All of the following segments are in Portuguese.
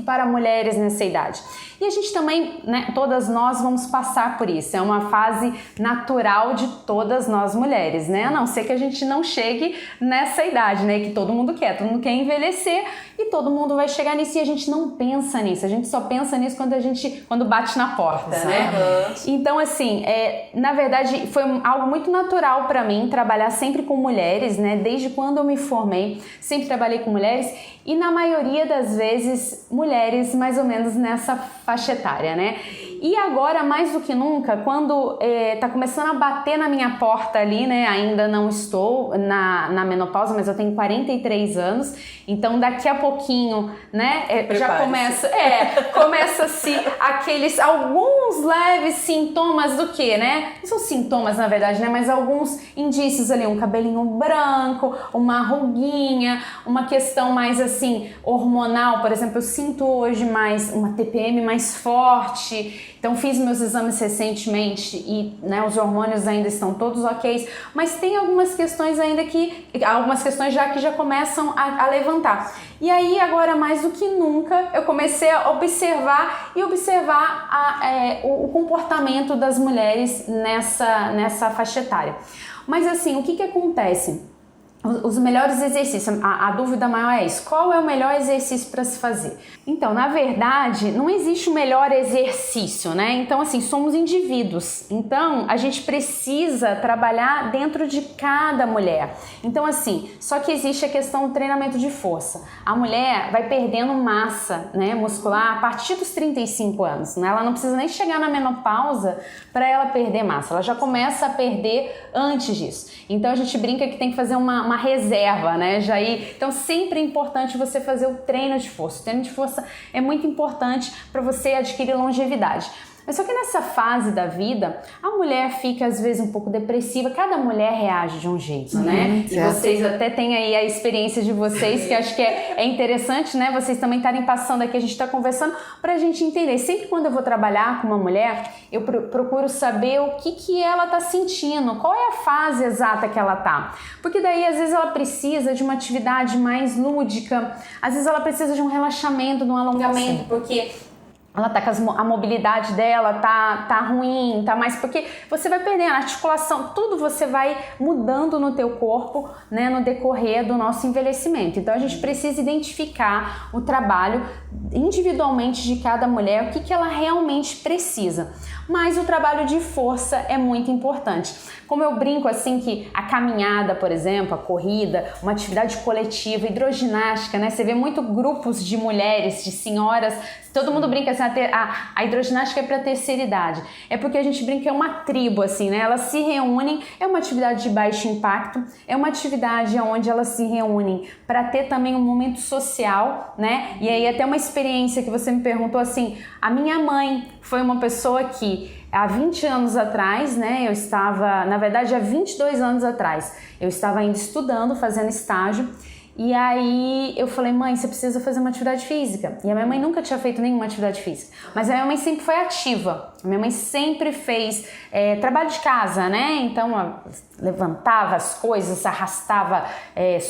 para mulheres nessa idade. E a gente também, né, todas nós vamos passar por isso, é uma fase natural de todas nós mulheres, né, a não ser que a gente não chegue nessa idade, né, que todo mundo quer envelhecer e todo mundo vai chegar nisso e a gente não pensa nisso, a gente só pensa nisso quando bate na porta, né. Então assim, na verdade foi algo muito natural para mim trabalhar sempre com mulheres, né, desde quando eu me formei, sempre trabalhei com mulheres e na maioria das vezes mulheres mais ou menos nessa faixa etária, né? E agora, mais do que nunca, quando tá começando a bater na minha porta ali, né? Ainda não estou na menopausa, mas eu tenho 43 anos, então daqui a pouquinho, né? Já começa-se alguns leves sintomas do quê, né? Não são sintomas, na verdade, né? Mas alguns indícios ali, um cabelinho branco, uma ruguinha, uma questão mais assim, hormonal, por exemplo, eu sinto hoje mais uma TPM mais forte, então fiz meus exames recentemente e, né, os hormônios ainda estão todos ok, mas tem algumas questões ainda algumas questões que já começam a levantar. E aí agora mais do que nunca eu comecei a observar o comportamento das mulheres nessa faixa etária. Mas assim, o que acontece? Os melhores exercícios, a dúvida maior é isso, qual é o melhor exercício para se fazer? Então, na verdade, não existe o melhor exercício, né? Então, assim, somos indivíduos, então a gente precisa trabalhar dentro de cada mulher. Então, assim, só que existe a questão do treinamento de força. A mulher vai perdendo massa, né, muscular a partir dos 35 anos, né? Ela não precisa nem chegar na menopausa para ela perder massa, ela já começa a perder antes disso. Então, a gente brinca que tem que fazer uma reserva, né? Então sempre é importante você fazer o treino de força. O treino de força é muito importante para você adquirir longevidade. Mas só que nessa fase da vida, a mulher fica às vezes um pouco depressiva, cada mulher reage de um jeito, né? E vocês até têm aí a experiência de vocês, que acho que é interessante, né? Vocês também estarem passando aqui, a gente está conversando pra gente entender. Sempre quando eu vou trabalhar com uma mulher, eu procuro saber o que ela tá sentindo, qual é a fase exata que ela tá. Porque daí às vezes ela precisa de uma atividade mais lúdica, às vezes ela precisa de um relaxamento, de um alongamento, porque ela tá com a mobilidade dela, tá ruim, tá mais... Porque você vai perdendo a articulação, tudo você vai mudando no teu corpo, né, no decorrer do nosso envelhecimento. Então a gente precisa identificar o trabalho individualmente de cada mulher, o que ela realmente precisa. Mas o trabalho de força é muito importante. Como eu brinco assim que a caminhada, por exemplo, a corrida, uma atividade coletiva, hidroginástica, né? Você vê muito grupos de mulheres, de senhoras, todo mundo brinca assim, a hidroginástica é para a terceira idade. É porque a gente brinca que é uma tribo, assim, né? Elas se reúnem, é uma atividade de baixo impacto, é uma atividade onde elas se reúnem para ter também um momento social, né? E aí até uma experiência que você me perguntou assim, a minha mãe foi uma pessoa que há 20 anos atrás, né, eu estava, na verdade há 22 anos atrás, eu estava ainda estudando, fazendo estágio, e aí eu falei, mãe, você precisa fazer uma atividade física. E a minha mãe nunca tinha feito nenhuma atividade física, mas a minha mãe sempre foi ativa. A minha mãe sempre fez trabalho de casa, né? Então levantava as coisas, arrastava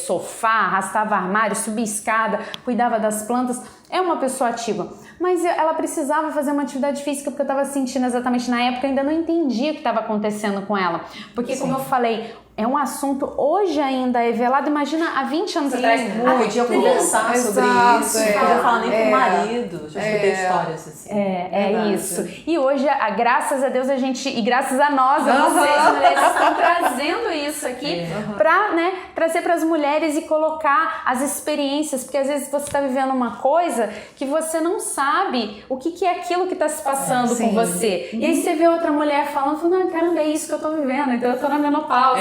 sofá, arrastava armário, subia escada, cuidava das plantas. É uma pessoa ativa. Mas ela precisava fazer uma atividade física porque eu estava sentindo exatamente na época, eu ainda não entendia o que estava acontecendo com ela. Porque, como eu falei, é um assunto hoje ainda é velado. Imagina há 20 anos atrás. Podia conversar sobre isso. Não podia falar nem com o marido. Já escutei histórias assim. Isso. E hoje, graças a Deus, e graças a nós, vocês mulheres estão trazendo isso aqui para, né, trazer para as mulheres e colocar as experiências. Porque às vezes você está vivendo uma coisa que você não sabe o que é aquilo que está se passando com você. E aí você vê outra mulher falando, não, caramba, é isso que eu estou vivendo, então eu estou na menopausa,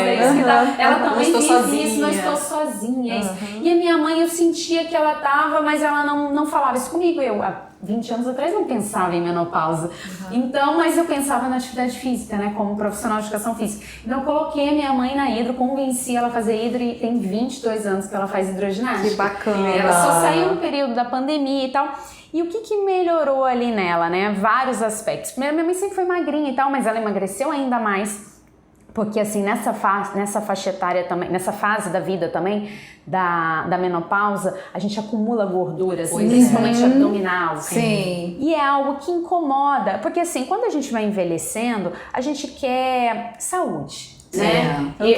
ela também vive isso, não estou sozinha. E a minha mãe, eu sentia que ela estava, mas ela não falava isso comigo. Eu, há 20 anos atrás, não pensava em menopausa. Então, mas eu pensava na atividade física, né, como profissional de educação física. Então, eu coloquei a minha mãe na hidro, convenci ela a fazer hidro e tem 22 anos que ela faz hidroginástica. Que bacana. Ela só saiu no período da pandemia e tal. E o que melhorou ali nela, né? Vários aspectos. Primeiro, minha mãe sempre foi magrinha e tal, mas ela emagreceu ainda mais. Porque assim, nessa faixa etária também, nessa fase da vida também, da menopausa, a gente acumula gordura, assim, principalmente abdominal. Assim. Sim. E é algo que incomoda, porque assim, quando a gente vai envelhecendo, a gente quer saúde. Né? Eu